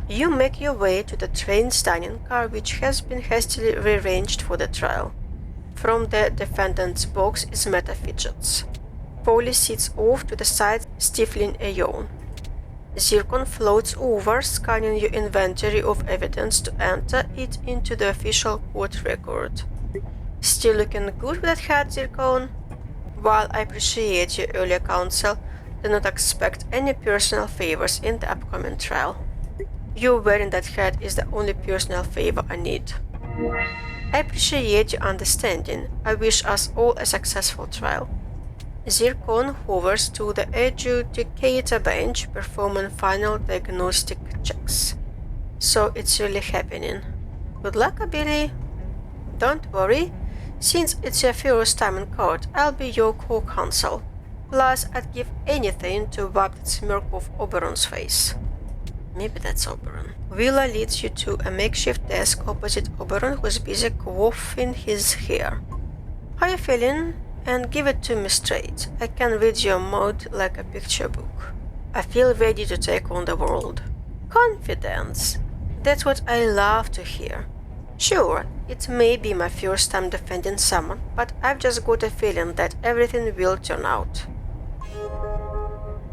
You make your way to the train's dining car, which has been hastily rearranged for the trial. From the defendant's box Ismeta fidgets. Polly sits off to the side, stifling a yawn. Zircon floats over, scanning your inventory of evidence to enter it into the official court record. Still looking good with that hat, Zircon? While I appreciate your earlier counsel, do not expect any personal favors in the upcoming trial. You wearing that hat is the only personal favor I need. I appreciate your understanding. I wish us all a successful trial. Zircon hovers to the adjudicator bench, performing final diagnostic checks. So it's really happening. Good luck, Billy. Don't worry. Since it's your first time in court, I'll be your co-counsel. Plus, I'd give anything to wipe that smirk off Oberon's face. Maybe that's Oberon. Willa leads you to a makeshift desk opposite Oberon, who's busy coiffing his hair. How you feeling? And give it to me straight. I can read your mood like a picture book. I feel ready to take on the world. Confidence. That's what I love to hear. Sure, it may be my first time defending someone, but I've just got a feeling that everything will turn out.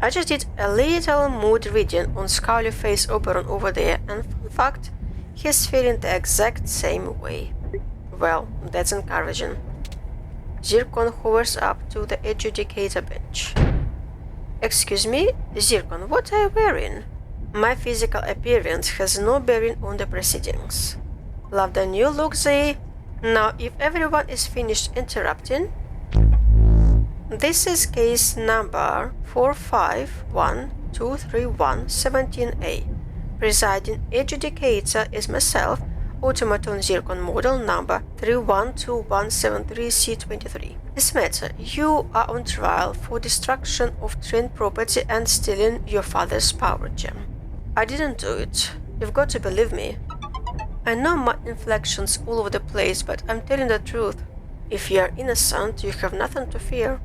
I just did a little mood reading on Scowly Face Oberon over there, and fun fact, he's feeling the exact same way. Well, that's encouraging. Zircon hovers up to the adjudicator bench. Excuse me, Zircon, what are you wearing? My physical appearance has no bearing on the proceedings. Love the new look, Zay. Now, if everyone is finished interrupting, this is case number 45123117A. Presiding adjudicator is myself, Automaton Zircon model number 312173C23. This matter, you are on trial for destruction of trained property and stealing your father's power gem. I didn't do it. You've got to believe me. I know my inflections all over the place, but I'm telling the truth. If you are innocent, you have nothing to fear.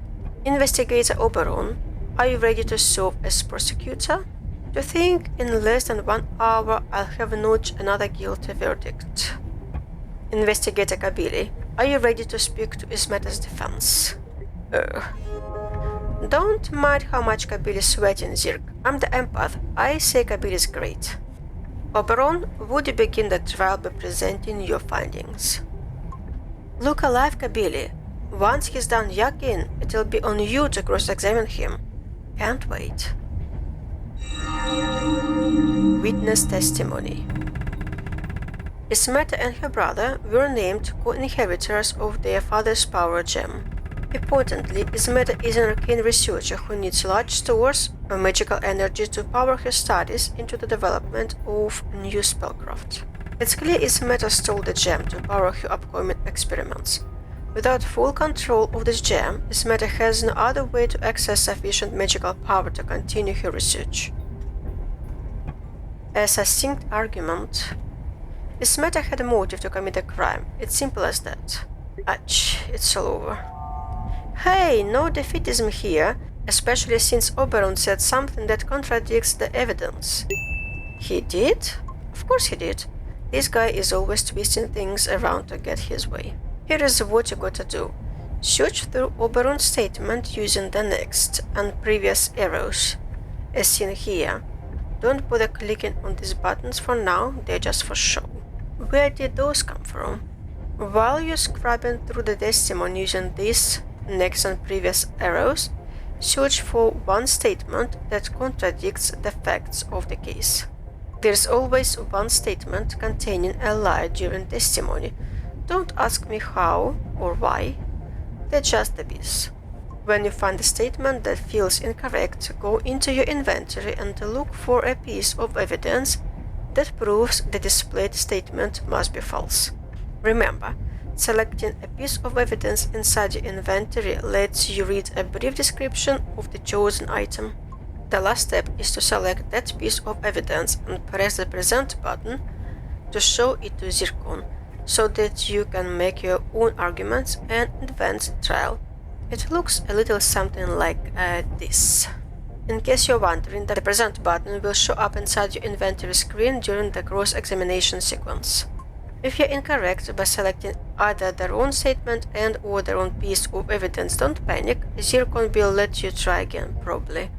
Investigator Oberon, are you ready to serve as prosecutor? To think in less than 1 hour I'll have notched another guilty verdict. Investigator Kabili, are you ready to speak to Ismeta's defense? Don't mind how much Kabili is sweating, Zirk. I'm the empath. I say Kabili is great. Oberon, would you begin the trial by presenting your findings? Look alive, Kabili. Once he's done yakking, it'll be on you to cross-examine him. Can't wait. Witness testimony. Ismeta and her brother were named co-inheritors of their father's power gem. Importantly, Ismeta is an arcane researcher who needs large stores of magical energy to power her studies into the development of new spellcraft. It's clear Ismeta stole the gem to power her upcoming experiments. Without full control of this gem, Ismeta has no other way to access sufficient magical power to continue her research. A succinct argument. Ismeta had a motive to commit a crime. It's simple as that. Ouch, it's all over. Hey, no defeatism here, especially since Oberon said something that contradicts the evidence. He did? Of course he did. This guy is always twisting things around to get his way. Here is what you gotta do. Search through Oberon's statement using the next and previous arrows, as seen here. Don't bother clicking on these buttons for now, they're just for show. Where did those come from? While you're scrubbing through the testimony using these next and previous arrows, search for one statement that contradicts the facts of the case. There's always one statement containing a lie during testimony. Don't ask me how or why, they're just the biz. When you find a statement that feels incorrect, go into your inventory and look for a piece of evidence that proves the displayed statement must be false. Remember, selecting a piece of evidence inside your inventory lets you read a brief description of the chosen item. The last step is to select that piece of evidence and press the present button to show it to Zircon, so that you can make your own arguments and advance the trial. It looks a little something like this. In case you're wondering, the present button will show up inside your inventory screen during the cross-examination sequence. If you're incorrect by selecting either the wrong statement and or the wrong piece of evidence, don't panic. Zircon will let you try again, probably.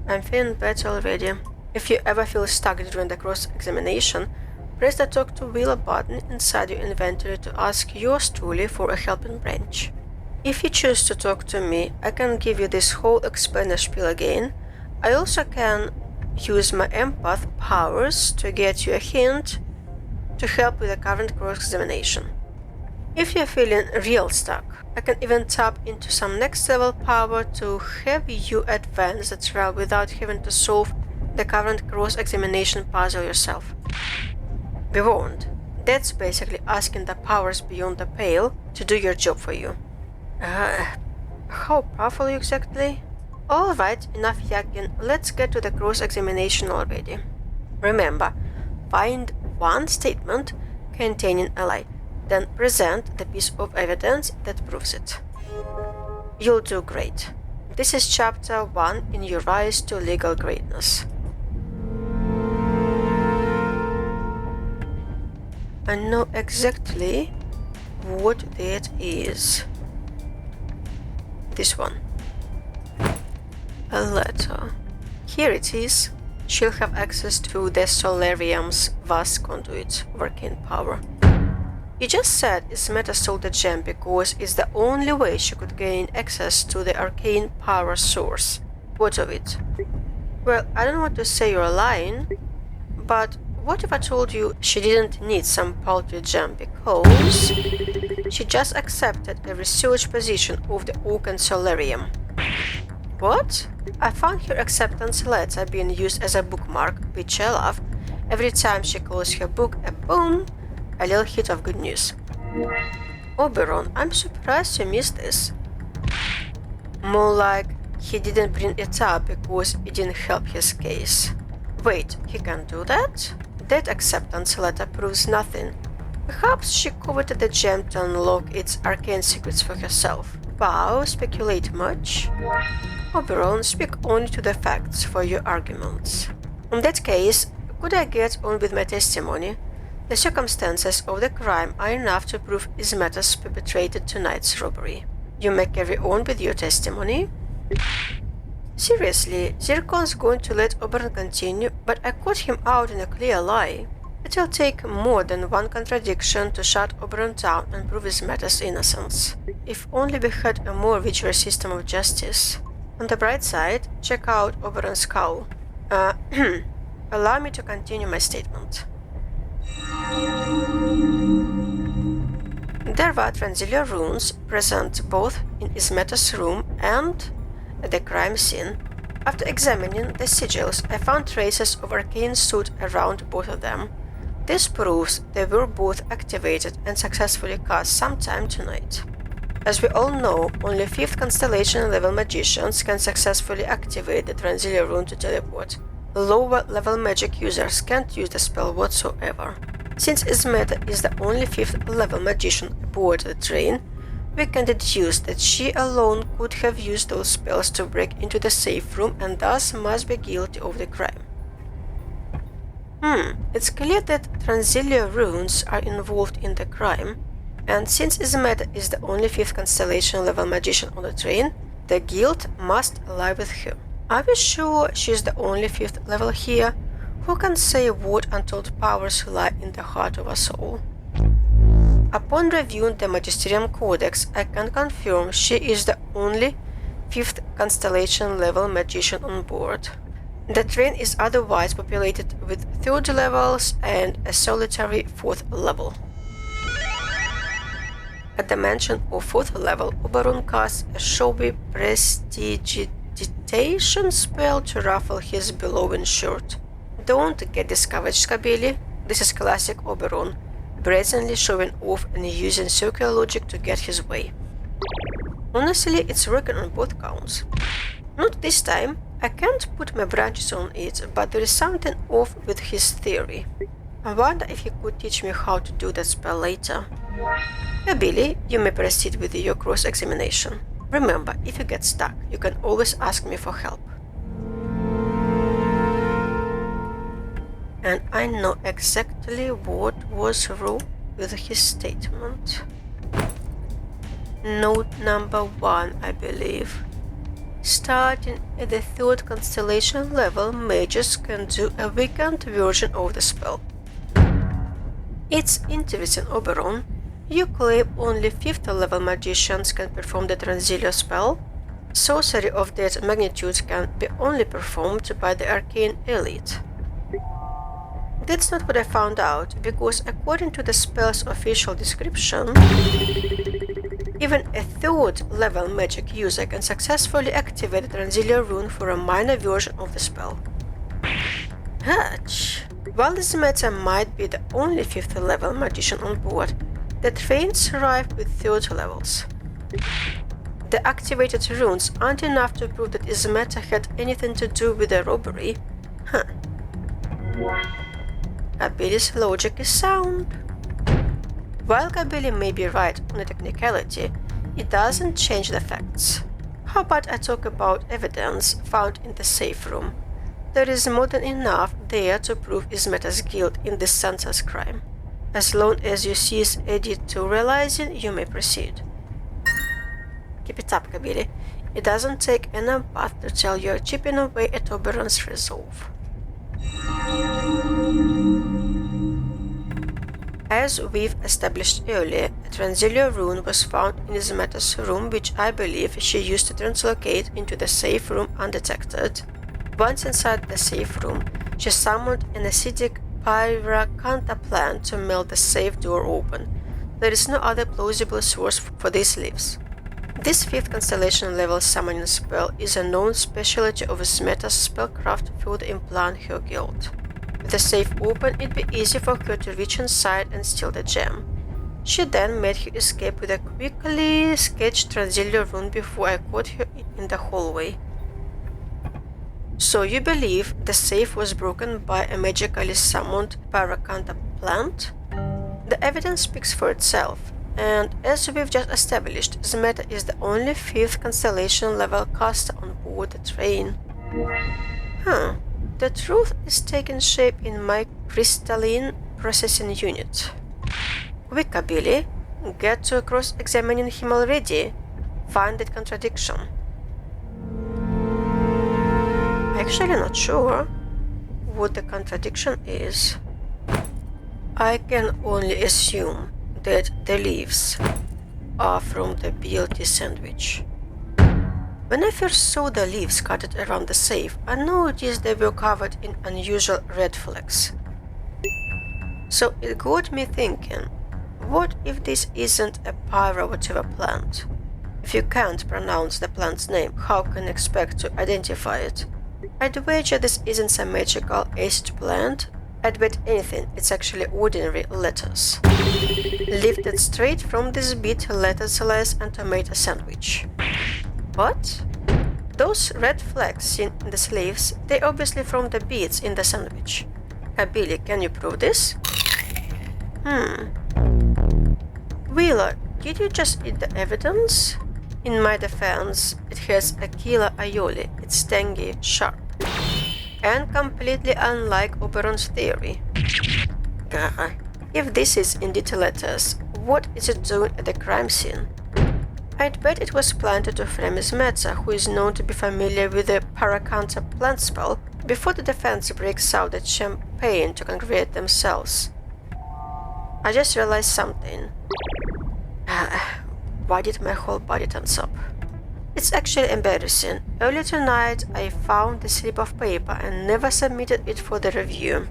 I'm feeling better already. If you ever feel stuck during the cross-examination, press the Talk to Wheeler button inside your inventory to ask yours truly for a helping branch. If you choose to talk to me, I can give you this whole explainer spiel again. I also can use my empath powers to get you a hint to help with the current cross-examination. If you're feeling real stuck, I can even tap into some next level power to have you advance the trial without having to solve the current cross-examination puzzle yourself. Be warned, that's basically asking the powers beyond the pale to do your job for you. How powerful exactly? Alright, enough yakking, let's get to the cross-examination already. Remember, find one statement containing a lie, then present the piece of evidence that proves it. You'll do great. This is chapter 1 in your rise to legal greatness. I know exactly what that is. This one. A letter. Here it is. She'll have access to the Solarium's vast conduit of arcane power. You just said Ismeta stole the gem because it's the only way she could gain access to the arcane power source. What of it? Well, I don't want to say you're lying, but what if I told you she didn't need some paltry gem because she just accepted a research position of the Arcane Solarium? What? I found her acceptance letter being used as a bookmark, which I love. Every time she calls her book a boom, a little hit of good news. Oberon, I'm surprised you missed this. More like he didn't bring it up because it didn't help his case. Wait, he can do that? That acceptance letter proves nothing. Perhaps she coveted the gem to unlock its arcane secrets for herself. Wow, speculate much? Oberon, speak only to the facts for your arguments. In that case, could I get on with my testimony? The circumstances of the crime are enough to prove Ismetas perpetrated tonight's robbery. You may carry on with your testimony. Seriously, Zircon's going to let Oberon continue, but I caught him out in a clear lie. It'll take more than one contradiction to shut Oberon down and prove Ismetas' innocence. If only we had a more vigorous system of justice. On the bright side, check out Oberon's cowl. Allow me to continue my statement. There were Transilia runes present both in Ismetas' room and at the crime scene. After examining the sigils, I found traces of arcane soot around both of them. This proves they were both activated and successfully cast sometime tonight. As we all know, only 5th constellation level magicians can successfully activate the Transilia rune to teleport. Lower level magic users can't use the spell whatsoever. Since Ismeta is the only 5th level magician aboard the train, we can deduce that she alone could have used those spells to break into the safe room and thus must be guilty of the crime. It's clear that Transilia runes are involved in the crime, and since Ismeta is the only 5th constellation level magician on the train, the guilt must lie with her. Are we sure she's the only 5th level here? Who can say what untold powers lie in the heart of us all? Upon reviewing the Magisterium Codex, I can confirm she is the only 5th constellation level magician on board. The train is otherwise populated with 3rd levels and a solitary 4th level. At the mention of 4th level, Oberon casts a showy prestidigitation spell to ruffle his billowing shirt. Don't get discouraged, Kabili. This is classic Oberon, brazenly showing off and using circular logic to get his way. Honestly, it's working on both counts. Not this time. I can't put my branches on it, but there is something off with his theory. I wonder if he could teach me how to do that spell later. Billy, you may proceed with your cross-examination. Remember, if you get stuck, you can always ask me for help. and I know exactly what was wrong with his statement. Note number 1, I believe. Starting at the 3rd constellation level, mages can do a weakened version of the spell. It's interesting, Oberon. You claim only 5th level magicians can perform the Transilio spell. Sorcery of that magnitude can be only performed by the arcane elite. That's not what I found out, because according to the spell's official description, even a 3rd level magic user can successfully activate the Transilio rune for a minor version of the spell. Hatch. While this matter might be the only 5th level magician on board, the trains arrive with 3rd levels. The activated runes aren't enough to prove that Ismeta had anything to do with the robbery. Kabbili's logic is sound. While Kabili may be right on the technicality, it doesn't change the facts. How about I talk about evidence found in the safe room? There is more than enough there to prove Ismeta's guilt in this senseless crime. As long as you cease editorializing, you may proceed. Keep it up, Kabili. It doesn't take an empath to tell you're chipping away at Oberon's resolve. As we've established earlier, a Transilio rune was found in Ismeta's room, which I believe she used to translocate into the safe room undetected. Once inside the safe room, she summoned an acidic pyracantha plant to melt the safe door open. There is no other plausible source for these leaves. This 5th constellation level summoning spell is a known specialty of Ismeta's spellcraft further implant her guilt. With the safe open, it'd be easy for her to reach inside and steal the gem. She then made her escape with a quickly sketched Transilio rune before I caught her in the hallway. So you believe the safe was broken by a magically summoned pyracantha plant? The evidence speaks for itself, and as we've just established, Ismeta is the only 5th constellation level caster on board the train. The truth is taking shape in my crystalline processing unit. Quick, Kabili, get to cross-examining him already. Find that contradiction. Actually not sure what the contradiction is. I can only assume that the leaves are from the BLT sandwich. When I first saw the leaves scattered around the safe, I noticed they were covered in unusual red flecks. So it got me thinking, what if this isn't a pyro whatever plant? If you can't pronounce the plant's name, how can you expect to identify it? I'd wager this isn't some magical acid plant. I'd bet anything it's actually ordinary lettuce. Lifted straight from this bit lettuce slice and tomato sandwich. What? Those red flecks seen in the sleeves, they're obviously from the beads in the sandwich. Kabili, can you prove this? Wheeler, did you just eat the evidence? In my defense, it has a killer aioli. It's tangy, sharp, and completely unlike Oberon's theory. If this is indeed lettuce, what is it doing at the crime scene? I'd bet it was planted to frame Ismeta, who is known to be familiar with the Paracantha plant spell, before the defense breaks out the champagne to congregate themselves. I just realized something. Why did my whole body tense up? It's actually embarrassing. Earlier tonight, I found the slip of paper and never submitted it for the review.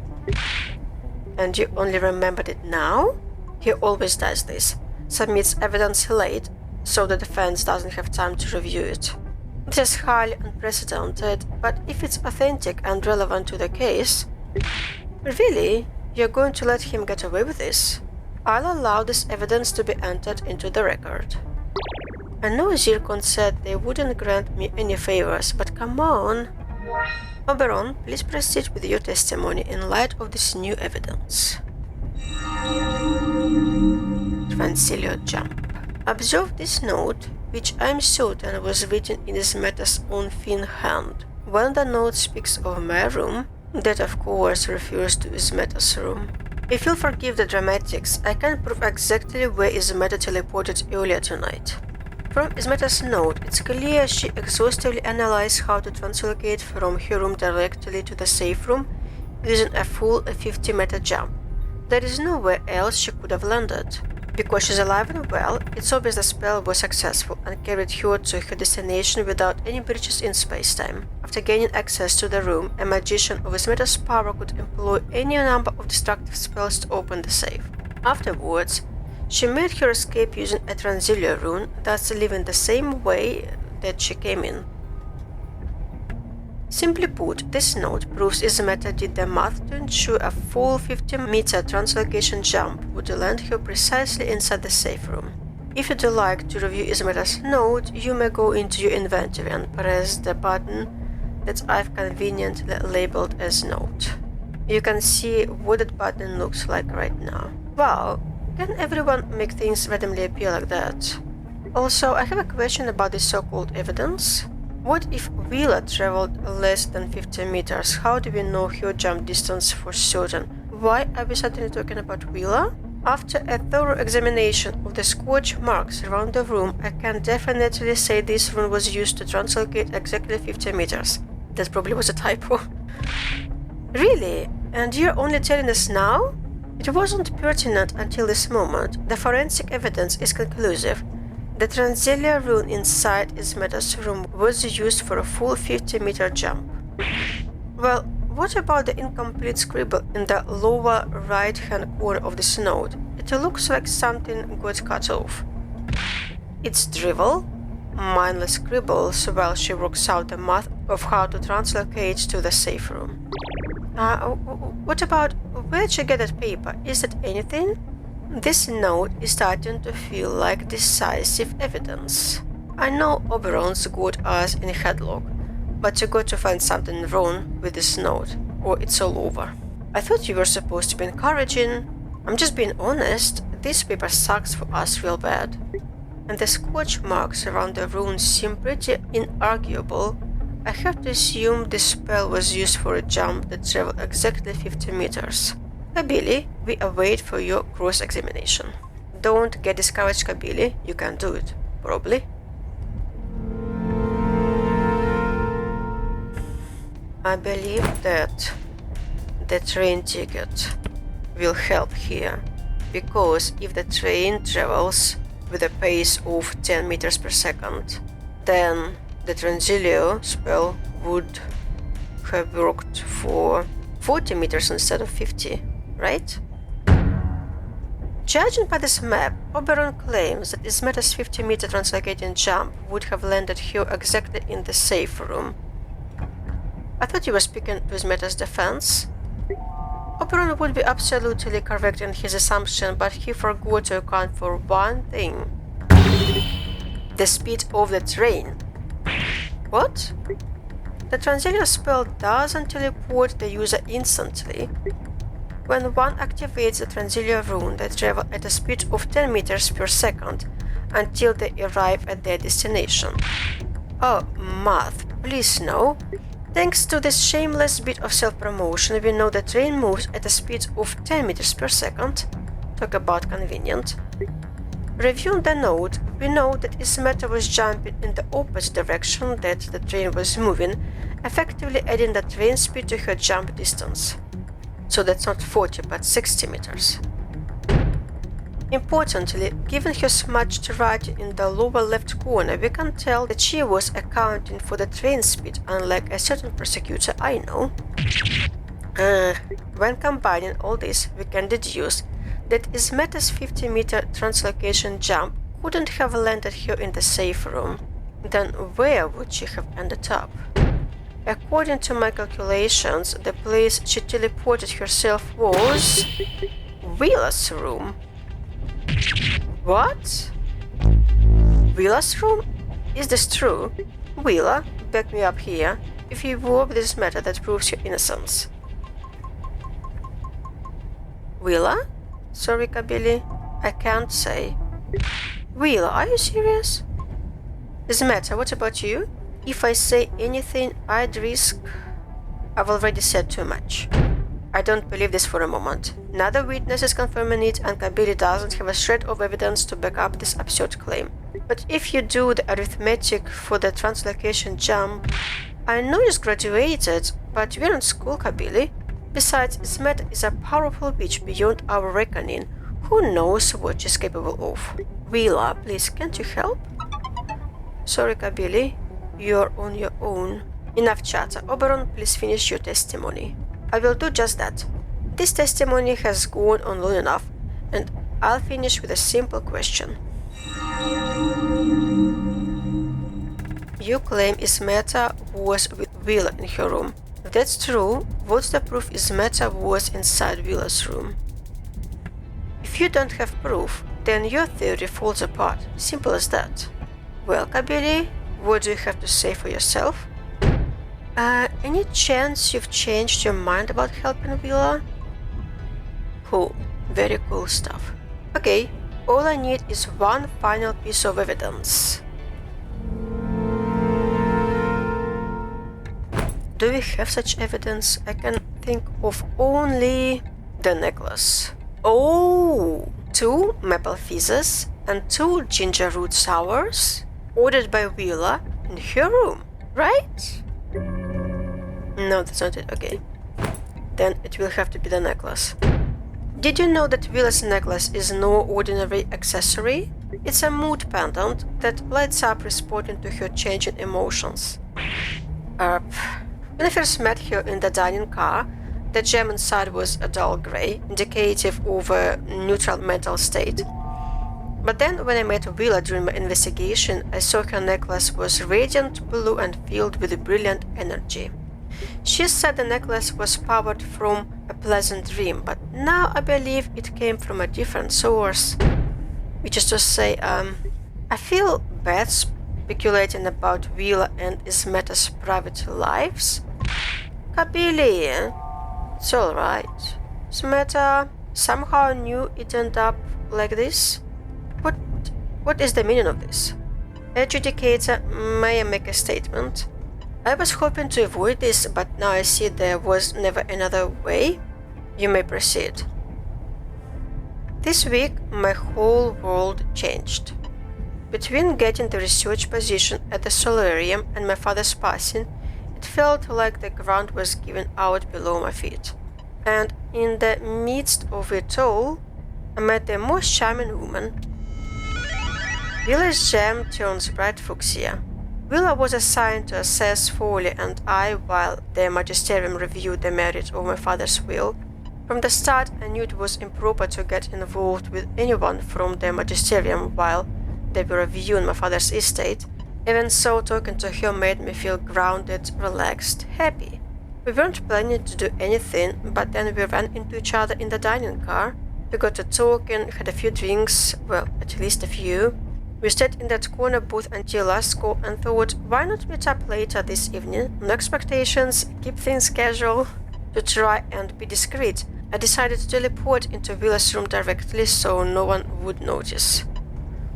And you only remembered it now? He always does this. Submits evidence late, so the defense doesn't have time to review it. This is highly unprecedented, but if it's authentic and relevant to the case... Really? You're going to let him get away with this? I'll allow this evidence to be entered into the record. I know Zircon said they wouldn't grant me any favors, but come on. Oberon, please proceed with your testimony in light of this new evidence. Transilio jump. Observe this note, which I'm certain was written in Ismeta's own thin hand. When the note speaks of my room, That, of course, refers to Ismeta's room. If you'll forgive the dramatics, I can prove exactly where Ismeta teleported earlier tonight. From Ismeta's note, it's clear she exhaustively analyzed how to translocate from her room directly to the safe room using a full 50-meter jump. There is nowhere else she could have landed. Because she's alive and well, it's obvious the spell was successful and carried her to her destination without any breaches in space-time. After gaining access to the room, a magician of Ismeta's power could employ any number of destructive spells to open the safe. Afterwards, she made her escape using a Transilia rune, thus leaving the same way that she came in. Simply put, this note proves Ismeta did the math to ensure a full 50-meter translocation jump would land her precisely inside the safe room. If you'd like to review Ismeta's note, you may go into your inventory and press the button that I've conveniently labeled as note. You can see what that button looks like right now. Wow, can everyone make things randomly appear like that? Also, I have a question about the so-called evidence. What if Wheeler traveled less than 50 meters? How do we know her jump distance for certain? Why are we suddenly talking about Wheeler? After a thorough examination of the scorch marks around the room, I can definitely say this rune was used to translocate exactly 50 meters. That probably was a typo. Really? And you're only telling us now? It wasn't pertinent until this moment. The forensic evidence is conclusive. The Transilia rune inside Ismeta's room was used for a full 50-meter jump. Well, what about the incomplete scribble in the lower right-hand corner of this note? It looks like something got cut off. It's drivel, mindless scribbles while she works out the math of how to translocate to the safe room. What about where'd she get that paper? Is it anything? This note is starting to feel like decisive evidence. I know Oberon's got us in a headlock, but you got to find something wrong with this note, or it's all over. I thought you were supposed to be encouraging. I'm just being honest, this paper sucks for us real bad. And the scorch marks around the rune seem pretty inarguable. I have to assume this spell was used for a jump that traveled exactly 50 meters. Kabili, we await for your cross-examination. Don't get discouraged, Kabili, you can do it, probably. I believe that the train ticket will help here, because if the train travels with a pace of 10 meters per second, then the Transilio spell would have worked for 40 meters instead of 50. Right? Judging by this map, Oberon claims that Ismeta's 50-meter translocating jump would have landed her exactly in the safe room. I thought you were speaking to Ismeta's defense. Oberon would be absolutely correct in his assumption, but he forgot to account for one thing. The speed of the train. What? The Transilia spell doesn't teleport the user instantly. When one activates the Transilia rune, they travel at a speed of 10 meters per second until they arrive at their destination. Oh, math, please no. Thanks to this shameless bit of self-promotion, we know the train moves at a speed of 10 meters per second. Talk about convenient. Reviewing the note, we know that Ismeta was jumping in the opposite direction that the train was moving, effectively adding the train speed to her jump distance. So that's not 40 but 60 meters. Importantly, given her smudged writing in the lower left corner, we can tell that she was accounting for the train speed, unlike a certain prosecutor I know. When combining all this, we can deduce that Ismeta's 50-meter translocation jump couldn't have landed her in the safe room. Then where would she have ended up? According to my calculations, the place she teleported herself was Wheeler's room. What? Wheeler's room? Is this true? Wheeler, back me up here, if you warp this matter that proves your innocence. Wheeler? Sorry, Kabili, I can't say. Wheeler, are you serious? Ismeta, what about you? If I say anything, I'd risk... I've already said too much. I don't believe this for a moment. Neither witness is confirming it, and Kabili doesn't have a shred of evidence to back up this absurd claim. But if you do the arithmetic for the translocation jump, I know you graduated, but we're in school, Kabili. Besides, Ismet is a powerful witch beyond our reckoning. Who knows what she's capable of? Willa, please, can't you help? Sorry, Kabili. You're on your own. Enough chatter. Oberon, please finish your testimony. I will do just that. This testimony has gone on long enough, and I'll finish with a simple question. You claim Ismeta was with Willa in her room. If that's true, what's the proof Ismeta was inside Willa's room? If you don't have proof, then your theory falls apart. Simple as that. Well, Kabili, what do you have to say for yourself? Any chance you've changed your mind about helping Willa? Cool. Very cool stuff. Okay, all I need is one final piece of evidence. Do we have such evidence? I can think of only the necklace. Oh! 2 maple fizzes and 2 ginger root sours ordered by Willa in her room, right? No, that's not it. Okay. Then it will have to be the necklace. Did you know that Willa's necklace is no ordinary accessory? It's a mood pendant that lights up responding to her changing emotions. When I first met her in the dining car, the gem inside was a dull grey, indicative of a neutral mental state. But then when I met Willa during my investigation, I saw her necklace was radiant blue and filled with brilliant energy. She said the necklace was powered from a pleasant dream, but now I believe it came from a different source. Which is to say, I feel bad speculating about Willa and Ismeta's private lives. Kabili, it's alright. Ismeta somehow knew it ended up like this. What is the meaning of this? Adjudicator, may I make a statement? I was hoping to avoid this, but now I see there was never another way. You may proceed. This week, my whole world changed. Between getting the research position at the solarium and my father's passing, it felt like the ground was giving out below my feet. And in the midst of it all, I met the most charming woman. Willa's gem turns bright fuchsia. Willa was assigned to assess Foley and I while the magisterium reviewed the merits of my father's will. From the start, I knew it was improper to get involved with anyone from the magisterium while they were reviewing my father's estate. Even so, talking to her made me feel grounded, relaxed, happy. We weren't planning to do anything, but then we ran into each other in the dining car. We got to talking, had a few drinks, well, at least a few. We stayed in that corner booth until last call and thought, why not meet up later this evening? No expectations, keep things casual. To try and be discreet, I decided to teleport into Willa's room directly so no one would notice.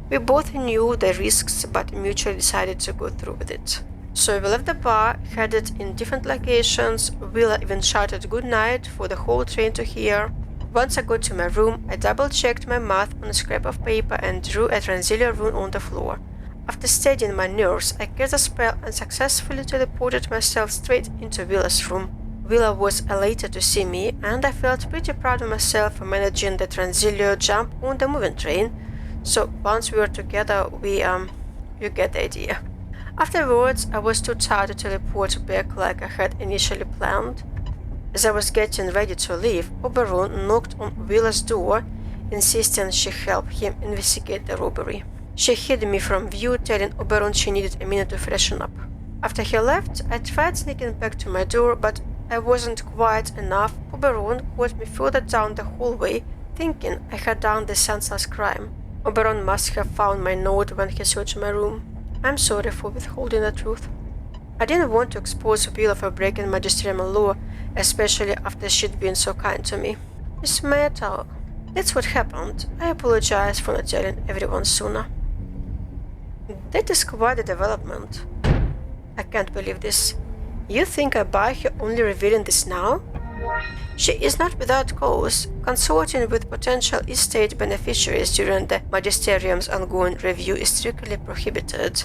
We both knew the risks but mutually decided to go through with it. So we left the bar, headed in different locations. Willa even shouted good night for the whole train to hear. Once I got to my room, I double-checked my math on a scrap of paper and drew a transilia rune on the floor. After steadying my nerves, I cast a spell and successfully teleported myself straight into Willa's room. Willa was elated to see me, and I felt pretty proud of myself for managing the transilia jump on the moving train. So once we were together, you get the idea. Afterwards, I was too tired to teleport back like I had initially planned. As I was getting ready to leave, Oberon knocked on Willa's door, insisting she help him investigate the robbery. She hid me from view, telling Oberon she needed a minute to freshen up. After he left, I tried sneaking back to my door, but I wasn't quiet enough. Oberon caught me further down the hallway, thinking I had done the senseless crime. Oberon must have found my note when he searched my room. I'm sorry for withholding the truth. I didn't want to expose Willa for breaking magisterial law, especially after she'd been so kind to me. Miss Metal, that's what happened. I apologize for not telling everyone sooner. That is quite a development. I can't believe this. You think I buy her only revealing this now? She is not without cause. Consorting with potential estate beneficiaries during the magisterium's ongoing review is strictly prohibited.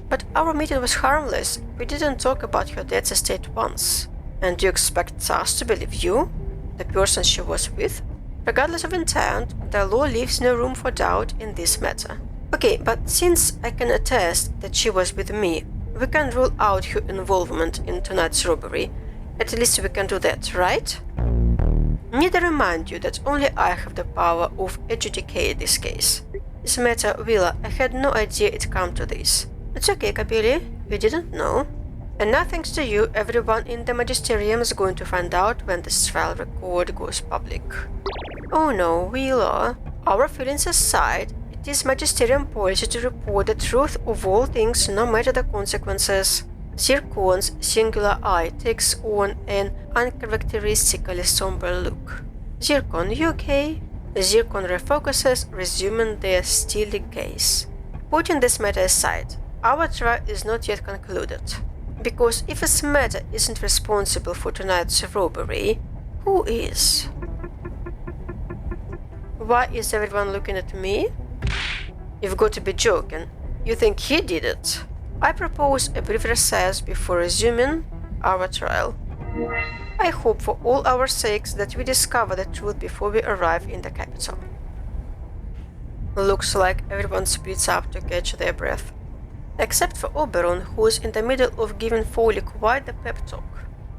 But our meeting was harmless. We didn't talk about her dad's estate once. And you expect us to believe you? The person she was with? Regardless of intent, the law leaves no room for doubt in this matter. Okay, but since I can attest that she was with me, we can rule out her involvement in tonight's robbery. At least we can do that, right? Need I remind you that only I have the power of adjudicating this case. This matter, Willa, I had no idea it'd come to this. It's okay, Kabili, we didn't know. And now thanks to you, everyone in the magisterium is going to find out when this trial record goes public. Oh no, Willa. Our feelings aside, it is magisterium policy to report the truth of all things no matter the consequences. Zircon's singular eye takes on an uncharacteristically somber look. Zircon, you okay? Zircon refocuses, resuming their steely gaze. Putting this matter aside, our trial is not yet concluded. Because if this matter isn't responsible for tonight's robbery, who is? Why is everyone looking at me? You've got to be joking. You think he did it? I propose a brief recess before resuming our trial. I hope for all our sakes that we discover the truth before we arrive in the capital. Looks like everyone splits up to catch their breath. Except for Oberon, who's in the middle of giving Foley quite the pep talk.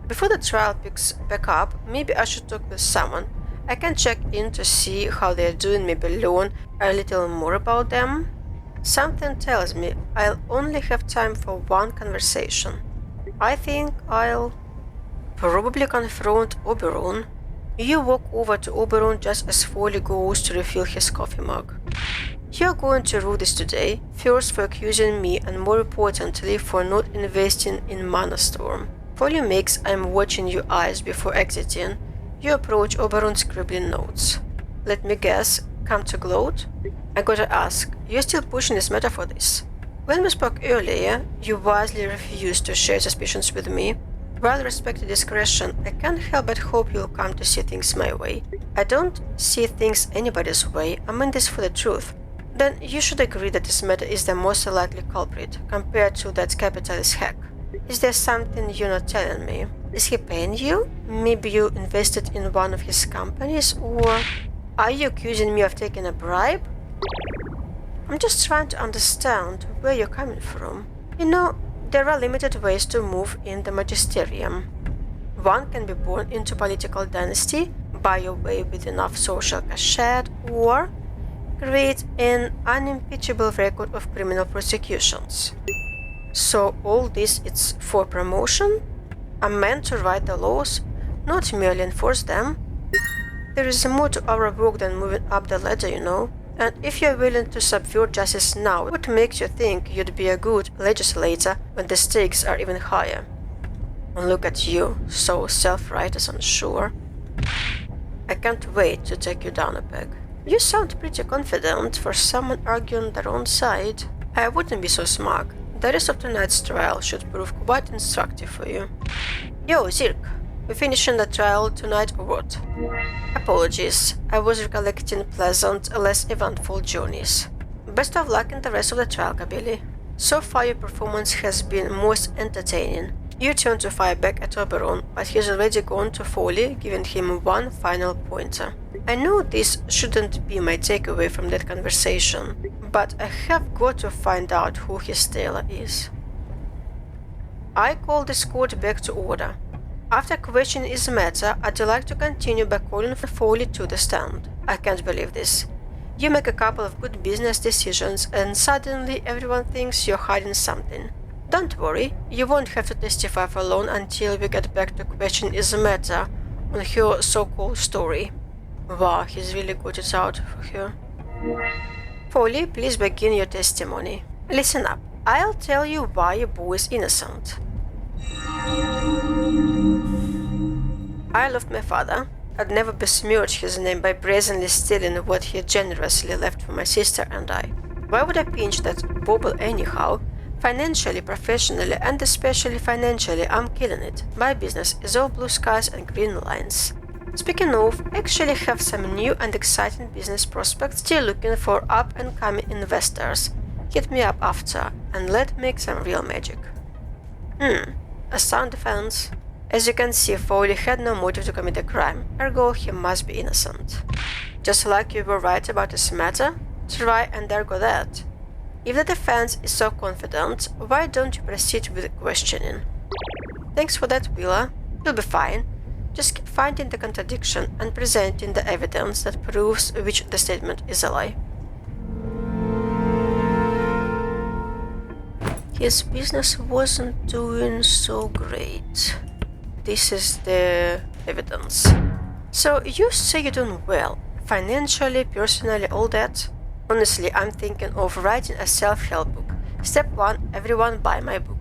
Before the trial picks back up, maybe I should talk with someone. I can check in to see how they're doing, maybe learn a little more about them. Something tells me I'll only have time for one conversation. I think I'll probably confront Oberon. You walk over to Oberon just as Foley goes to refill his coffee mug. You're going to rue this today, first for accusing me and more importantly for not investing in Mana Storm. Foley makes I'm watching your eyes before exiting. You approach Oberon scribbling notes. Let me guess, come to gloat? I gotta ask, you're still pushing this matter for this? When we spoke earlier, you wisely refused to share suspicions with me. While respecting discretion, I can't help but hope you'll come to see things my way. I don't see things anybody's way, I'm in this for the truth. Then you should agree that this matter is the most likely culprit, compared to that capitalist hack. Is there something you're not telling me? Is he paying you? Maybe you invested in one of his companies, or are you accusing me of taking a bribe? I'm just trying to understand where you're coming from. You know, there are limited ways to move in the magisterium. One can be born into political dynasty, buy your way with enough social cachet, or create an unimpeachable record of criminal prosecutions. So all this is for promotion? I'm meant to write the laws, not merely enforce them. There is more to our work than moving up the ladder, you know. And if you're willing to subvert justice now, what makes you think you'd be a good legislator when the stakes are even higher? And look at you, so self-righteous and sure. I can't wait to take you down a peg. You sound pretty confident for someone arguing their own side. I wouldn't be so smug. The rest of tonight's trial should prove quite instructive for you. Yo, Zirk, we finishing the trial tonight or what? Apologies, I was recollecting pleasant, less eventful journeys. Best of luck in the rest of the trial, Kabili. So far your performance has been most entertaining. You turn to fire back at Oberon, but he's already gone to Foley, giving him one final pointer. I know this shouldn't be my takeaway from that conversation, but I have got to find out who his tailor is. I call this court back to order. After questioning his matter, I'd like to continue by calling for Foley to the stand. I can't believe this. You make a couple of good business decisions and suddenly everyone thinks you're hiding something. Don't worry, you won't have to testify for long until we get back to question his matter on her so-called story. Wow, he's really got it out for her. Foley, please begin your testimony. Listen up, I'll tell you why your boy is innocent. I loved my father. I'd never besmirch his name by brazenly stealing what he generously left for my sister and I. Why would I pinch that bauble anyhow? Financially, professionally, and especially financially, I'm killing it. My business is all blue skies and green lines. Speaking of, I actually have some new and exciting business prospects still looking for up-and-coming investors. Hit me up after, and let's make some real magic. A sound defense. As you can see, Foley had no motive to commit a crime, ergo he must be innocent. Just like you were right about this matter, try and ergo that. If the defense is so confident, why don't you proceed with the questioning? Thanks for that, Willa. You'll be fine. Just keep finding the contradiction and presenting the evidence that proves which the statement is a lie. His business wasn't doing so great. This is the evidence. So you say you're doing well, financially, personally, all that? Honestly, I'm thinking of writing a self-help book. Step 1, everyone buy my book.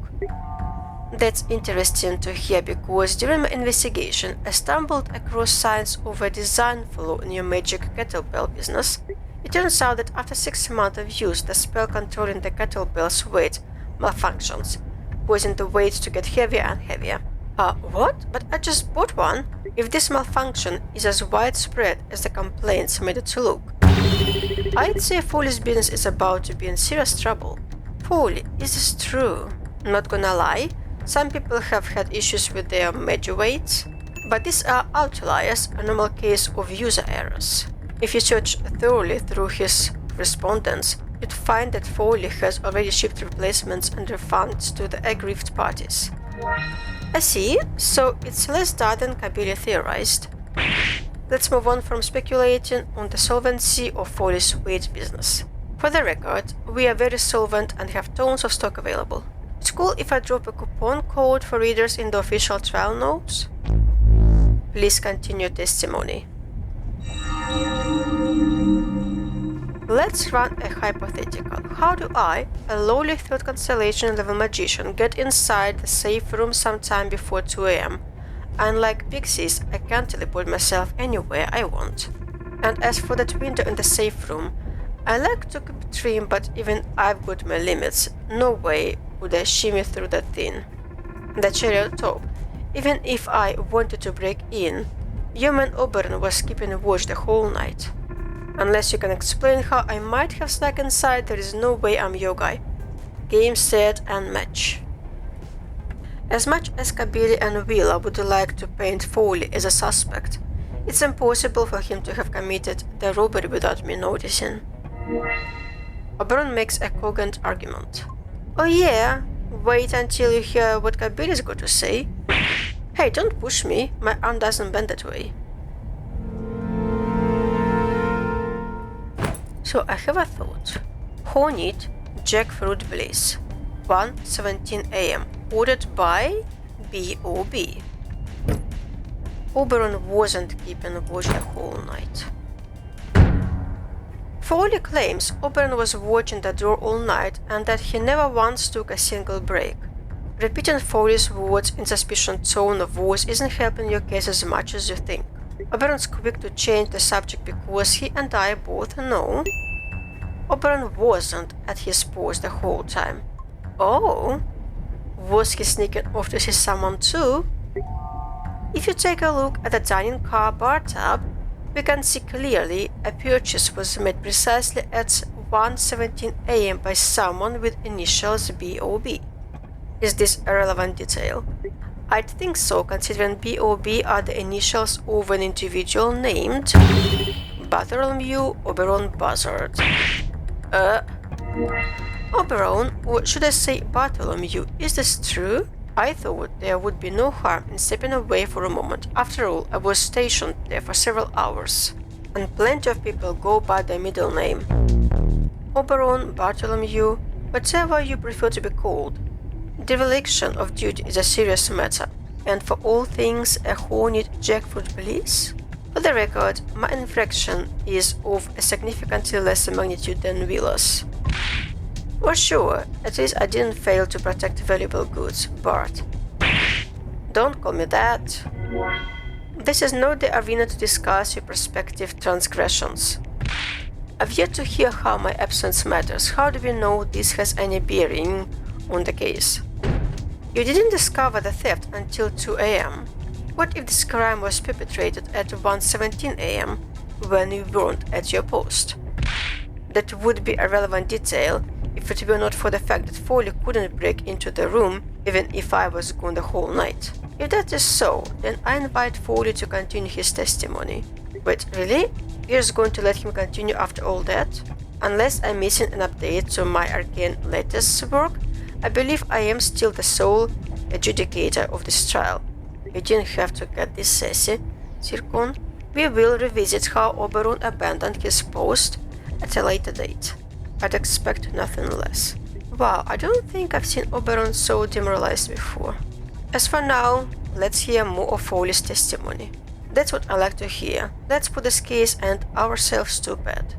That's interesting to hear because during my investigation, I stumbled across signs of a design flaw in your magic kettlebell business. It turns out that after 6 months of use, the spell controlling the kettlebell's weight malfunctions, causing the weight to get heavier and heavier. What? But I just bought one. If this malfunction is as widespread as the complaints made it to look, I'd say Foley's business is about to be in serious trouble. Foley, is this true? Not gonna lie, some people have had issues with their magic weights, but these are outliers, a normal case of user errors. If you search thoroughly through his correspondence, you'd find that Foley has already shipped replacements and refunds to the aggrieved parties. I see, so it's less dire than Kabili theorized. Let's move on from speculating on the solvency of Foley's weight business. For the record, we are very solvent and have tons of stock available. It's cool if I drop a coupon code for readers in the official trial notes. Please continue testimony. Let's run a hypothetical. How do I, a lowly third constellation level magician, get inside the safe room sometime before 2 am? Unlike pixies, I can't teleport myself anywhere I want. And as for that window in the safe room, I like to keep trim, but even I've got my limits. No way would I shimmy through that thing. The cherry on top. Even if I wanted to break in, Human Oberon was keeping watch the whole night. Unless you can explain how I might have snuck inside, there is no way I'm your guy. Game, set, and match. As much as Kabili and Willa would like to paint Foley as a suspect, it's impossible for him to have committed the robbery without me noticing. Oberon makes a cogent argument. Oh yeah, wait until you hear what Kabili's got to say. Hey, don't push me, my arm doesn't bend that way. So I have a thought. Hornet Jackfruit Bliss, 1:17 am, ordered by B.O.B. Oberon wasn't keeping watch the whole night. Foley claims Oberon was watching the door all night and that he never once took a single break. Repeating Foley's words in suspicious tone of voice isn't helping your case as much as you think. Oberon's quick to change the subject because he and I both know Oberon wasn't at his post the whole time. Oh? Was he sneaking off to see someone too? If you take a look at the dining car bar tab, we can see clearly a purchase was made precisely at 1:17 am by someone with initials B.O.B. Is this a relevant detail? I'd think so, considering B.O.B. are the initials of an individual named Bartholomew Oberon Buzzard. Oberon, or should I say Bartholomew, is this true? I thought there would be no harm in stepping away for a moment. After all, I was stationed there for several hours, and plenty of people go by their middle name. Oberon, Bartholomew, whatever you prefer to be called. Dereliction of duty is a serious matter, and for all things a Hornet Jackfruit Bliss? For the record, my infraction is of a significantly lesser magnitude than Willa's. For sure, at least I didn't fail to protect valuable goods, Bart. Don't call me that. This is not the arena to discuss your prospective transgressions. I've yet to hear how my absence matters. How do we know this has any bearing on the case. You didn't discover the theft until 2 a.m. What if this crime was perpetrated at 1:17 a.m. when you weren't at your post? That would be a relevant detail if it were not for the fact that Foley couldn't break into the room even if I was gone the whole night. If that is so, then I invite Foley to continue his testimony. Wait, really? You're just going to let him continue after all that? Unless I'm missing an update to my Arcane latest work, I believe I am still the sole adjudicator of this trial. You didn't have to get this sassy, Zircon. We will revisit how Oberon abandoned his post at a later date. I'd expect nothing less. Wow, I don't think I've seen Oberon so demoralized before. As for now, let's hear more of Foley's testimony. That's what I like to hear. Let's put this case and ourselves to bed.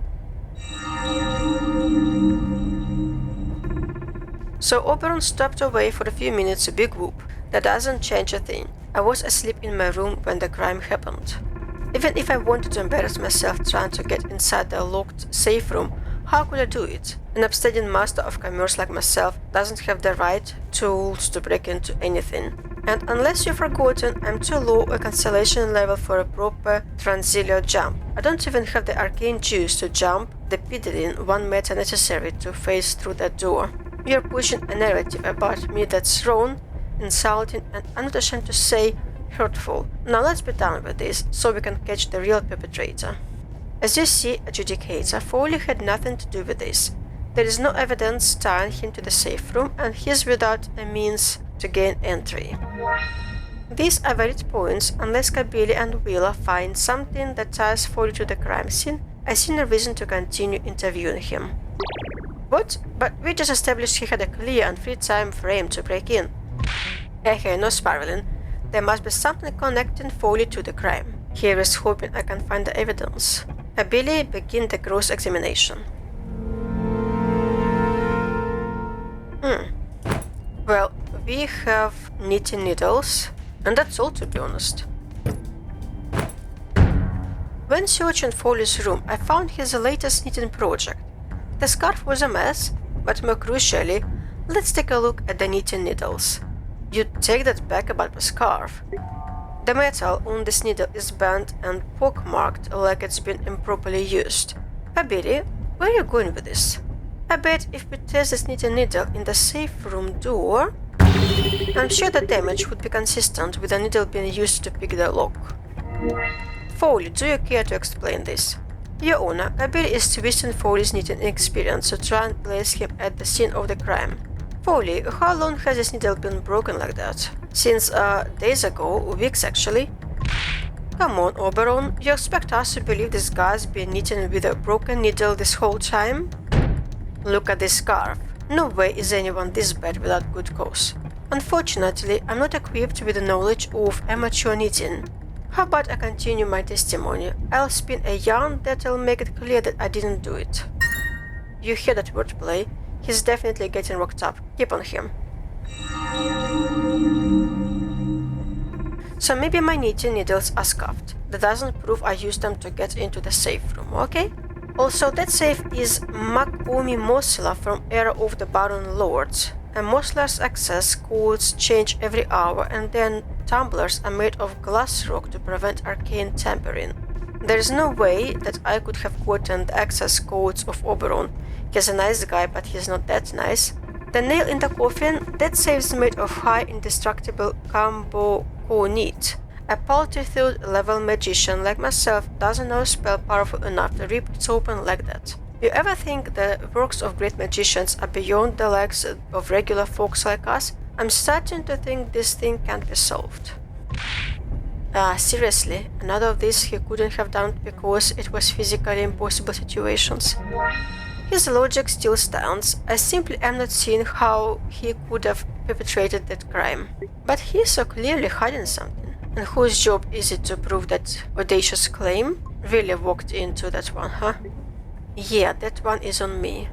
So Oberon stepped away for a few minutes, a big whoop. That doesn't change a thing. I was asleep in my room when the crime happened. Even if I wanted to embarrass myself trying to get inside the locked safe room, how could I do it? An upstanding master of commerce like myself doesn't have the right tools to break into anything. And unless you've forgotten, I'm too low a constellation level for a proper transilio jump. I don't even have the arcane juice to jump the piddling 1 meter necessary to phase through that door. You're pushing a narrative about me that's wrong, insulting, and I'm not ashamed to say, hurtful. Now let's be done with this, so we can catch the real perpetrator. As you see, adjudicator, Foley had nothing to do with this. There is no evidence tying him to the safe room, and he's without a means to gain entry. These are valid points. Unless Kabili and Wheeler find something that ties Foley to the crime scene, I see no reason to continue interviewing him. What? But we just established he had a clear and free time frame to break in. Hey, no spiraling. There must be something connecting Foley to the crime. Here is hoping I can find the evidence. Kabili, begin the gross examination. Well, we have knitting needles, and that's all, to be honest. When searching Foley's room, I found his latest knitting project. The scarf was a mess, but more crucially, let's take a look at the knitting needles. You take that back about the scarf. The metal on this needle is bent and pockmarked like it's been improperly used. Kabili, where are you going with this? I bet if we test this knitting needle in the safe room door, I'm sure the damage would be consistent with the needle being used to pick the lock. Foley, do you care to explain this? Your Honor, Kabili is twisting Foley's knitting experience to try and place him at the scene of the crime. Foley, how long has this needle been broken like that? Since, days ago, weeks actually. Come on, Oberon, you expect us to believe this guy's been knitting with a broken needle this whole time? Look at this scarf. No way is anyone this bad without good cause. Unfortunately, I'm not equipped with the knowledge of amateur knitting. How about I continue my testimony? I'll spin a yarn that'll make it clear that I didn't do it. You hear that wordplay? He's definitely getting worked up. Keep on him. So maybe my knitting needles are scuffed. That doesn't prove I used them to get into the safe room, okay? Also, that safe is Makomi Mosla from Era of the Baron Lords. And Moslar's access codes change every hour, and then tumblers are made of glass rock to prevent arcane tampering. There is no way that I could have gotten the access codes of Oberon. He's a nice guy, but he's not that nice. The nail in the coffin, that safe is made of high indestructible camboconite. A paltry 3rd level magician like myself doesn't know a spell powerful enough to rip it open like that. You ever think the works of great magicians are beyond the legs of regular folks like us? I'm starting to think this thing can't be solved. Seriously, another of these he couldn't have done because it was physically impossible situations. His logic still stands. I simply am not seeing how he could have perpetrated that crime. But he's so clearly hiding something. And whose job is it to prove that audacious claim? Really walked into that one, huh? Yeah, that one is on me.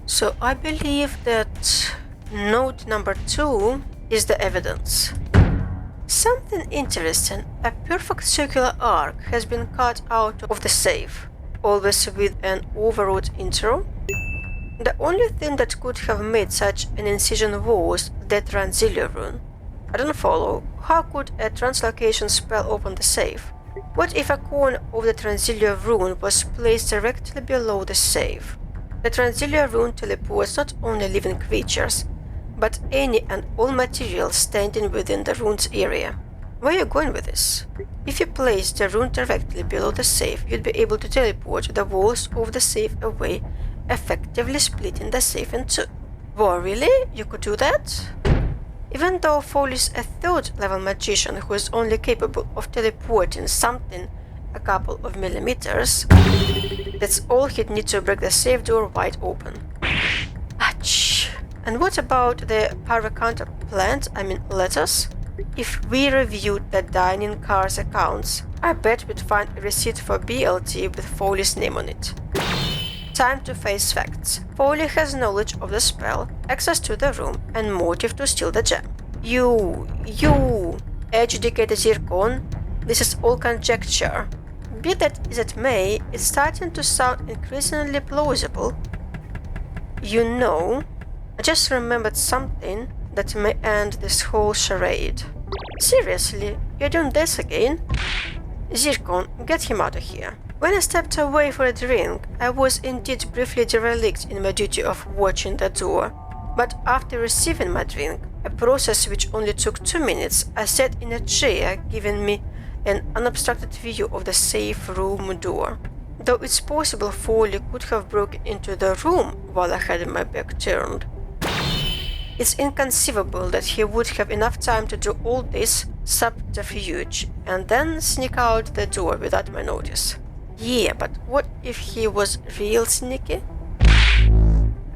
So I believe that note number 2 is the evidence. Something interesting, a perfect circular arc has been cut out of the safe, always with an overwrought intro. The only thing that could have made such an incision was the Transilio rune. I don't follow. How could a translocation spell open the safe? What if a corner of the Transilio rune was placed directly below the safe? The Transilio rune teleports not only living creatures, but any and all materials standing within the rune's area. Where are you going with this? If you place the rune directly below the safe, you'd be able to teleport the walls of the safe away, effectively splitting the safe in two. Whoa, really? You could do that? Even though Foley's a third-level magician who is only capable of teleporting something a couple of millimeters, that's all he'd need to break the safe door wide open. Achoo! And what about the pyrocounter plant, letters? If we reviewed the dining car's accounts, I bet we'd find a receipt for BLT with Foley's name on it. Time to face facts. Foley has knowledge of the spell, access to the room, and motive to steal the gem. You, educated Zircon, this is all conjecture. Be that as it may, it's starting to sound increasingly plausible. You know, I just remembered something that may end this whole charade. Seriously, you're doing this again? Zircon, get him out of here. When I stepped away for a drink, I was indeed briefly derelict in my duty of watching the door. But after receiving my drink, a process which only took 2 minutes, I sat in a chair, giving me an unobstructed view of the safe room door. Though it's possible Foley could have broken into the room while I had my back turned. It's inconceivable that he would have enough time to do all this subterfuge and then sneak out the door without my notice. Yeah, but what if he was real sneaky?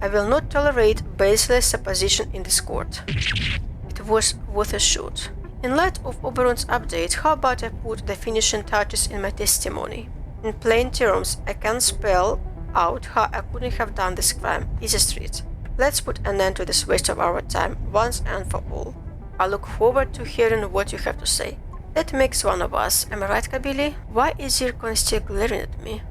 I will not tolerate baseless supposition in this court. It was worth a shoot. In light of Oberon's update, how about I put the finishing touches in my testimony? In plain terms, I can spell out how I couldn't have done this crime. Easy street. Let's put an end to this waste of our time once and for all. I look forward to hearing what you have to say. That makes one of us, am I right, Kabili? Why is Zircon still glaring at me?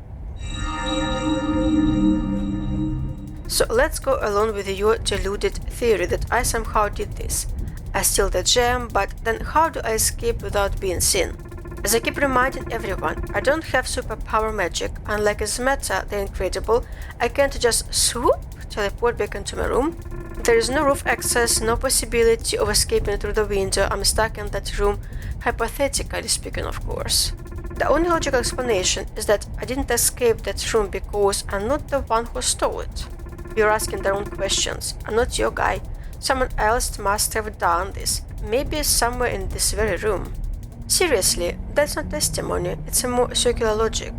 So let's go along with your deluded theory that I somehow did this. I steal the gem, but then how do I escape without being seen? As I keep reminding everyone, I don't have superpower magic. Unlike Azmeta, the Incredible, I can't just swoop, teleport back into my room. There is no roof access, no possibility of escaping through the window. I'm stuck in that room, hypothetically speaking, of course. The only logical explanation is that I didn't escape that room because I'm not the one who stole it. You're asking the wrong questions. I'm not your guy. Someone else must have done this, maybe somewhere in this very room. Seriously, that's not testimony, it's a more circular logic.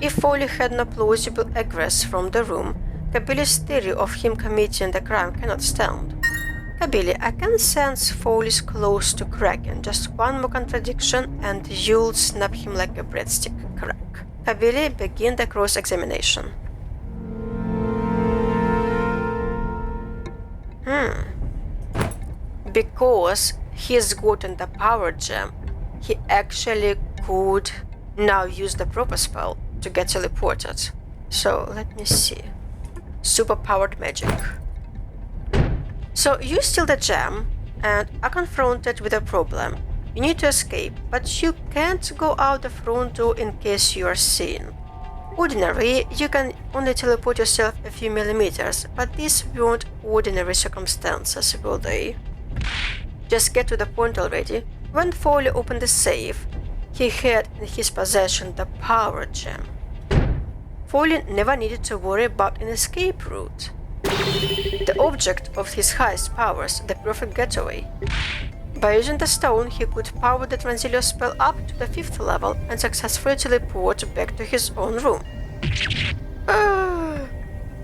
If Foley had no plausible egress from the room, Kabili's theory of him committing the crime cannot stand. Kabili, I can sense Foley's close to cracking. Just one more contradiction and you'll snap him like a breadstick. Crack. Kabili, begin the cross-examination. Because he's gotten the power gem, he actually could now use the proper spell to get teleported. So, let me see. Superpowered magic. So, you steal the gem and are confronted with a problem. You need to escape, but you can't go out the front door in case you are seen. Ordinarily, you can only teleport yourself a few millimeters, but these weren't ordinary circumstances, will they? Just get to the point already. When Foley opened the safe, he had in his possession the power gem. Foley never needed to worry about an escape route. The object of his highest powers, the perfect getaway. By using the stone, he could power the Transilio spell up to the 5th level and successfully teleport back to his own room.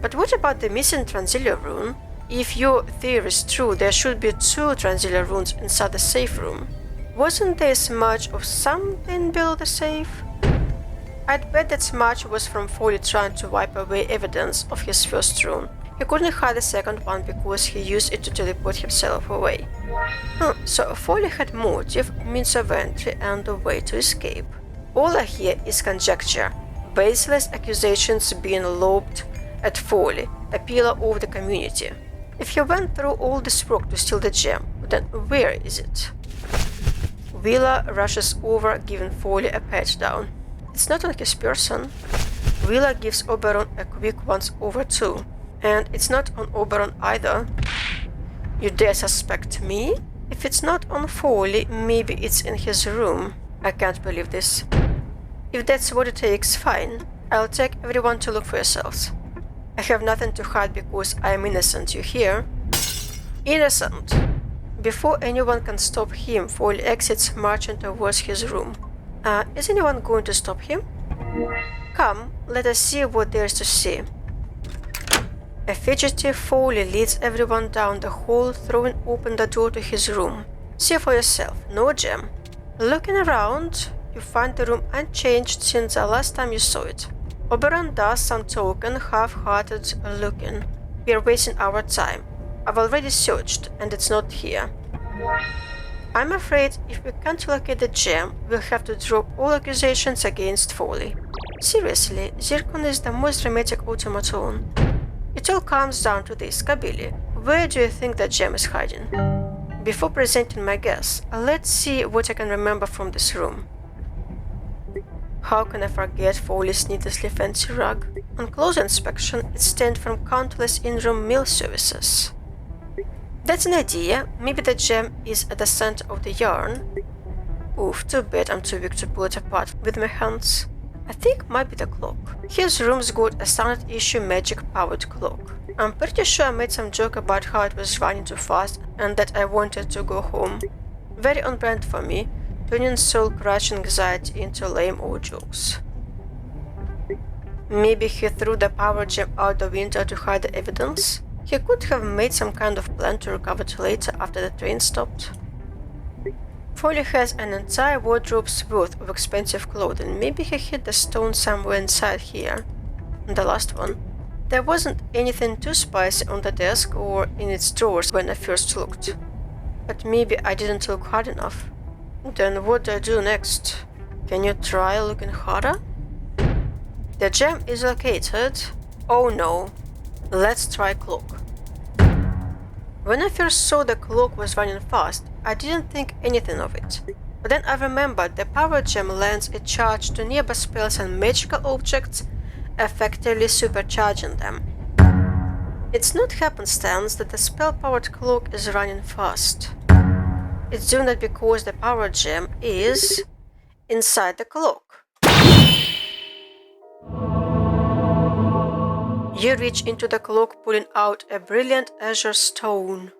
But what about the missing Transilio rune? If your theory is true, there should be 2 Transilio runes inside the safe room. Wasn't there smudge of something below the safe? I'd bet that smudge was from Foley trying to wipe away evidence of his first rune. He couldn't hide the second one because he used it to teleport himself away. So Foley had motive, means of entry, and a way to escape. All I hear is conjecture, baseless accusations being lobbed at Foley, a pillar of the community. If he went through all this work to steal the gem, then where is it? Wheeler rushes over, giving Foley a pat down. It's not on his person. Wheeler gives Oberon a quick once over too. And it's not on Oberon either. You dare suspect me? If it's not on Foley, maybe it's in his room. I can't believe this. If that's what it takes, fine. I'll take everyone to look for yourselves. I have nothing to hide because I am innocent, you hear? Innocent! Before anyone can stop him, Foley exits, marching towards his room. Is anyone going to stop him? Come, let us see what there is to see. A fugitive Foley leads everyone down the hall, throwing open the door to his room. See for yourself, no gem. Looking around, you find the room unchanged since the last time you saw it. Oberon does some token, half-hearted looking. We are wasting our time. I've already searched, and it's not here. I'm afraid if we can't locate the gem, we'll have to drop all accusations against Foley. Seriously, Zircon is the most dramatic automaton. It all comes down to this, Kabili. Where do you think the gem is hiding? Before presenting my guess, let's see what I can remember from this room. How can I forget Foley's needlessly fancy rug? On close inspection, it's stained from countless in-room meal services. That's an idea. Maybe the gem is at the center of the yarn. Oof, too bad I'm too weak to pull it apart with my hands. I think might be the clock. His room's got a standard issue magic-powered clock. I'm pretty sure I made some joke about how it was running too fast and that I wanted to go home. Very on brand for me, turning soul-crushing anxiety into lame old jokes. Maybe he threw the power gem out the window to hide the evidence? He could have made some kind of plan to recover it later after the train stopped. Foley has an entire wardrobe's worth of expensive clothing. Maybe he hid the stone somewhere inside here. And the last one. There wasn't anything too spicy on the desk or in its drawers when I first looked. But maybe I didn't look hard enough. Then what do I do next? Can you try looking harder? The gem is located. Oh no. Let's try clock. When I first saw the clock was running fast, I didn't think anything of it. But then I remembered the power gem lends a charge to nearby spells and magical objects, effectively supercharging them. It's not happenstance that the spell-powered clock is running fast. It's doing that because the power gem is inside the clock. You reach into the clock, pulling out a brilliant azure stone.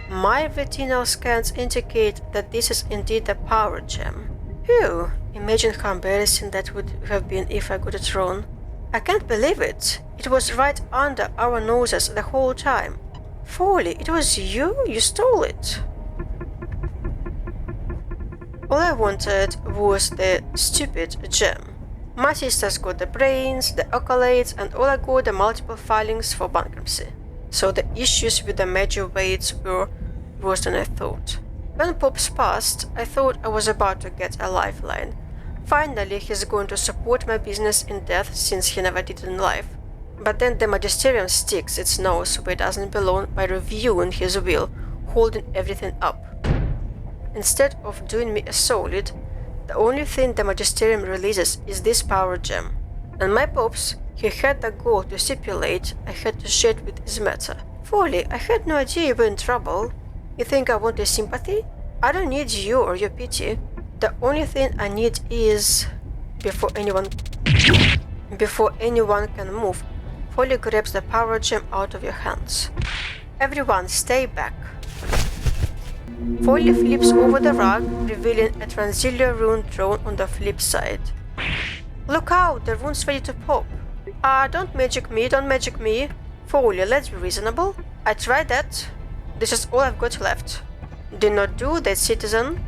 My retinal scans indicate that this is indeed the power gem. Phew, imagine how embarrassing that would have been if I got it wrong. I can't believe it. It was right under our noses the whole time. Foley, it was you? You stole it. All I wanted was the stupid gem. My sisters got the brains, the accolades, and all I got the multiple filings for bankruptcy. So the issues with the major weights were worse than I thought. When Pops passed, I thought I was about to get a lifeline. Finally, he's going to support my business in death since he never did in life. But then the magisterium sticks its nose where it doesn't belong by reviewing his will, holding everything up. Instead of doing me a solid, the only thing the magisterium releases is this power gem. And my Pops, he had the goal to stipulate I had to share it with his matter. Foley, I had no idea you were in trouble. You think I want your sympathy? I don't need you or your pity. The only thing I need is... Before anyone can move, Foley grabs the power gem out of your hands. Everyone, stay back. Foley flips over the rug, revealing a Transilia rune drawn on the flip side. Look out, the rune's ready to pop. Don't magic me. Foley, let's be reasonable. I tried that. This is all I've got left. Do not do that, citizen.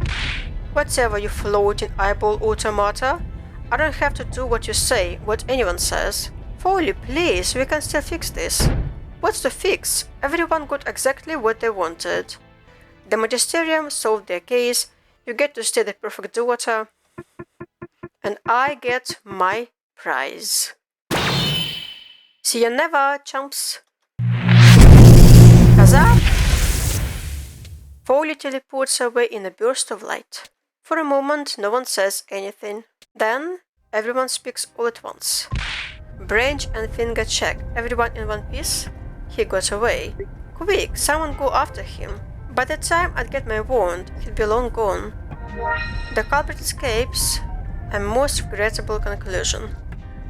Whatever, you floating eyeball automata. I don't have to do what you say, what anyone says. Foley, please, we can still fix this. What's to fix? Everyone got exactly what they wanted. The magisterium solved their case, you get to stay the perfect daughter, and I get my prize. See you never, chumps! Huzzah! Foley teleports away in a burst of light. For a moment, no one says anything. Then, everyone speaks all at once. Branch and Finger check. Everyone in one piece? He got away. Quick, someone go after him. By the time I'd get my wand, he'd be long gone. The culprit escapes. A most regrettable conclusion.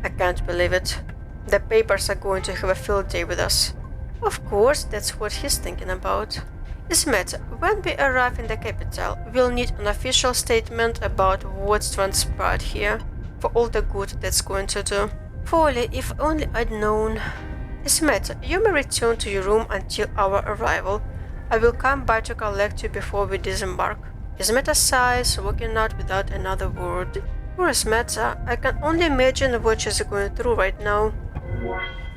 I can't believe it. The papers are going to have a field day with us. Of course, that's what he's thinking about. Ismet, when we arrive in the capital, we'll need an official statement about what's transpired here, for all the good that's going to do. Foley, if only I'd known. Ismet, you may return to your room until our arrival. I will come by to collect you before we disembark. Ismeta sighs, walking out without another word. Poor Ismeta, I can only imagine what she's going through right now.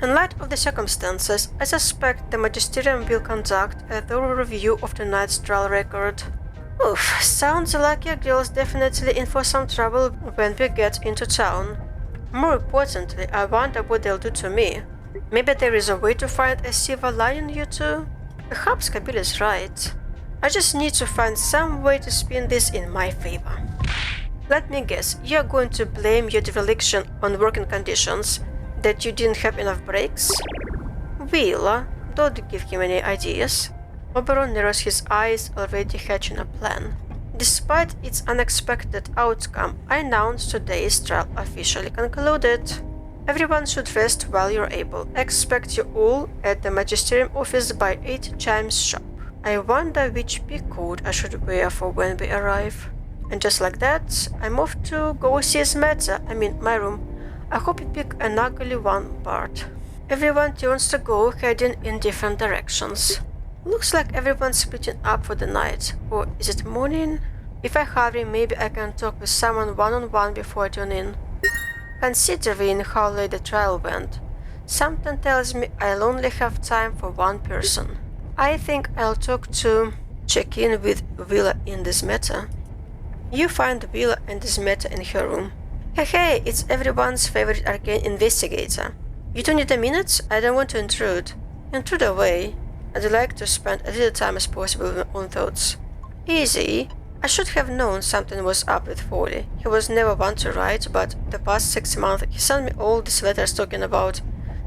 In light of the circumstances, I suspect the Magisterium will conduct a thorough review of tonight's trial record. Oof, sounds like your girl's definitely in for some trouble when we get into town. More importantly, I wonder what they'll do to me. Maybe there is a way to find a silver lining, you two? Perhaps Kabil is right. I just need to find some way to spin this in my favor. Let me guess, you're going to blame your dereliction on working conditions, that you didn't have enough breaks? Wheeler, don't give him any ideas. Oberon narrows his eyes, already hatching a plan. Despite its unexpected outcome, I announce today's trial officially concluded. Everyone should rest while you're able. Expect you all at the Magisterium office by 8 chimes sharp. I wonder which peak coat I should wear for when we arrive. And just like that, I'm off to go see Ismeta, my room. I hope you pick an ugly one, Bart. Everyone turns to go, heading in different directions. Looks like everyone's splitting up for the night. Or is it morning? If I hurry, maybe I can talk with someone one-on-one before I turn in. Considering how late the trial went, something tells me I'll only have time for one person. I think I'll check in with Willa in this matter. You find Willa and this matter in her room. Hey, it's everyone's favorite Arcane Investigator. You don't need a minute? I don't want to intrude. Intrude away. I'd like to spend as little time as possible with my own thoughts. Easy. I should have known something was up with Foley. He was never one to write, but the past 6 months he sent me all these letters talking about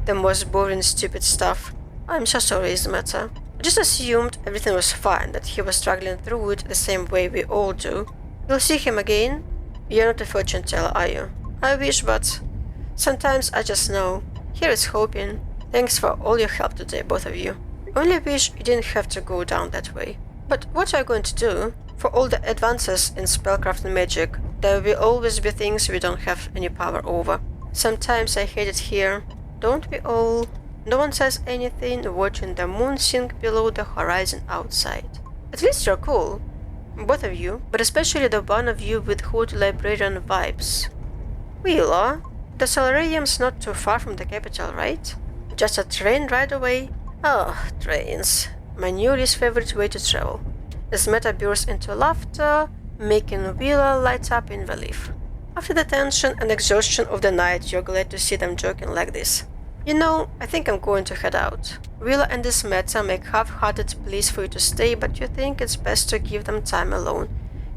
the most boring, stupid stuff. I'm so sorry, Ismeta. I just assumed everything was fine, that he was struggling through it the same way we all do. You'll see him again? You're not a fortune teller, are you? I wish, but sometimes I just know. Here is hoping. Thanks for all your help today, both of you. Only wish you didn't have to go down that way. But what are you going to do? For all the advances in spellcraft and magic, there will always be things we don't have any power over. Sometimes I hate it here. Don't we all? No one says anything, watching the moon sink below the horizon outside. At least you're cool. Both of you, but especially the one of you with hood librarian vibes. Wheeler, the solarium's not too far from the capital, right? Just a train ride away. Oh, trains. My new least favorite way to travel. Ismeta bursts into laughter, making Wheeler light up in relief. After the tension and exhaustion of the night, you're glad to see them joking like this. You know, I think I'm going to head out. Wheeler and Ismeta make half-hearted pleas for you to stay, but you think it's best to give them time alone.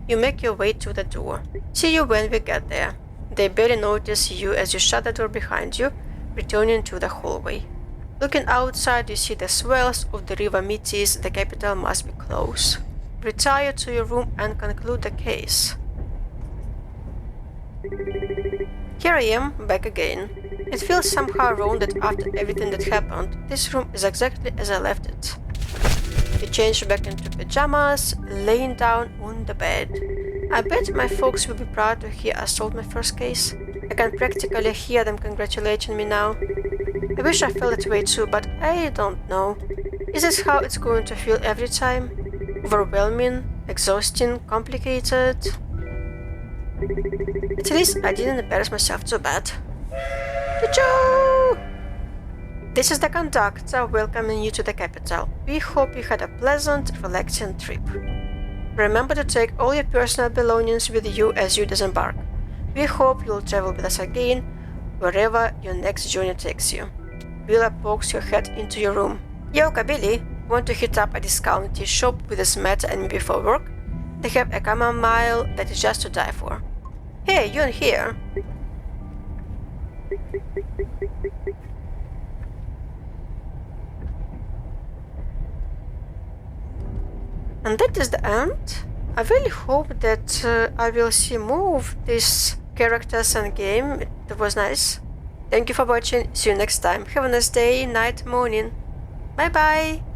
You make your way to the door. See you when we get there. They barely notice you as you shut the door behind you, returning to the hallway. Looking outside, you see the swells of the river Metis. The capital must be close. Retire to your room and conclude the case. Here I am, back again. It feels somehow wrong that after everything that happened, this room is exactly as I left it. You change back into pajamas, laying down on the bed. I bet my folks will be proud to hear I solved my first case. I can practically hear them congratulating me now. I wish I felt that way too, but I don't know. Is this how it's going to feel every time? Overwhelming, exhausting, complicated? At least I didn't embarrass myself too bad. Choo-choo! This is the conductor welcoming you to the capital. We hope you had a pleasant, relaxing trip. Remember to take all your personal belongings with you as you disembark. We hope you'll travel with us again, wherever your next journey takes you. Billa pokes her head into your room. Yo, Billy, want to hit up a discount tea shop with a Smet and me before work? They have a chamomile that is just to die for. Hey, you in here? And that is the end. I really hope that I will see more of these characters and game. It was nice. Thank you for watching. See you next time. Have a nice day, night, morning. Bye bye.